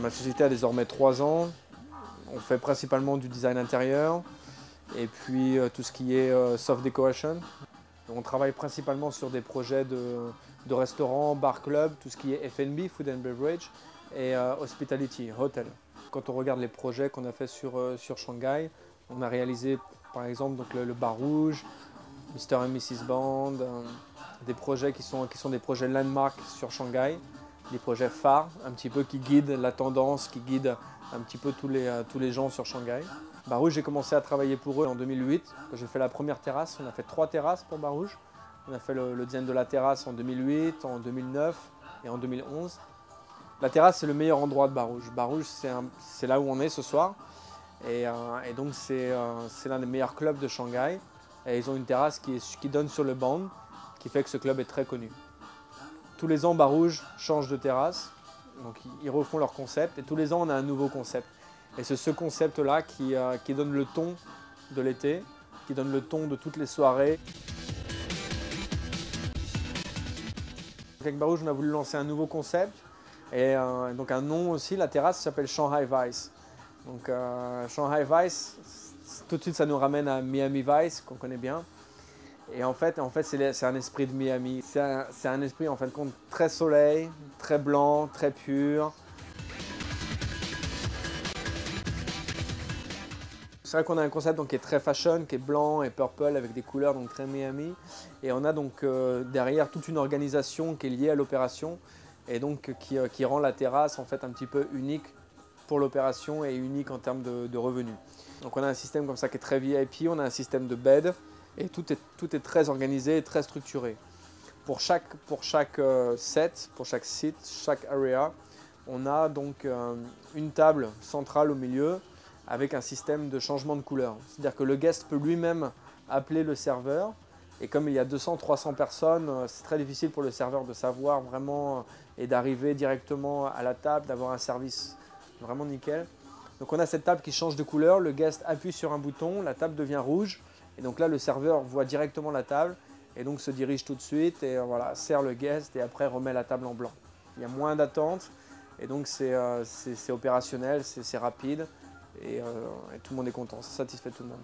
Ma société a désormais 3 ans. On fait principalement du design intérieur et puis tout ce qui est soft decoration. Donc, on travaille principalement sur des projets de restaurants, bar club, tout ce qui est F&B, food and beverage, et hospitality, hotel. Quand on regarde les projets qu'on a fait sur Shanghai, on a réalisé par exemple donc, le bar rouge, Mr. and Mrs. Band, des projets qui sont des projets landmark sur Shanghai, des projets phares, un petit peu qui guident la tendance, qui guident un petit peu tous les gens sur Shanghai. Bar Rouge, j'ai commencé à travailler pour eux en 2008, quand j'ai fait la première terrasse. On a fait 3 terrasses pour Bar Rouge. On a fait le design de la terrasse en 2008, en 2009 et en 2011. La terrasse, c'est le meilleur endroit de Bar Rouge. Bar Rouge, c'est là où on est ce soir. Et donc, c'est l'un des meilleurs clubs de Shanghai. Et ils ont une terrasse qui donne sur le Bund, qui fait que ce club est très connu. Tous les ans, Bar Rouge change de terrasse. Donc, ils refont leur concept. Et tous les ans, on a un nouveau concept. Et c'est ce concept-là qui donne le ton de l'été, qui donne le ton de toutes les soirées. Avec Bar Rouge, on a voulu lancer un nouveau concept. Et donc un nom aussi, la terrasse s'appelle Shanghai Vice. Donc Shanghai Vice, tout de suite ça nous ramène à Miami Vice, qu'on connaît bien. Et en fait c'est un esprit de Miami. C'est un esprit en fin de compte très soleil, très blanc, très pur. C'est vrai qu'on a un concept donc, qui est très fashion, qui est blanc et purple avec des couleurs donc très Miami. Et on a donc derrière toute une organisation qui est liée à l'opération et donc qui rend la terrasse en fait un petit peu unique pour l'opération et unique en termes de revenus. Donc on a un système comme ça qui est très VIP, on a un système de bed et tout est très organisé et très structuré. Pour chaque set, pour chaque site, chaque area, on a donc une table centrale au milieu avec un système de changement de couleur. C'est-à-dire que le guest peut lui-même appeler le serveur et comme il y a 200-300 personnes, c'est très difficile pour le serveur de savoir vraiment et d'arriver directement à la table, d'avoir un service vraiment nickel. Donc on a cette table qui change de couleur, le guest appuie sur un bouton, la table devient rouge et donc là le serveur voit directement la table et donc se dirige tout de suite et voilà, sert le guest et après remet la table en blanc. Il y a moins d'attente et donc c'est opérationnel, c'est rapide et tout le monde est content, ça satisfait tout le monde.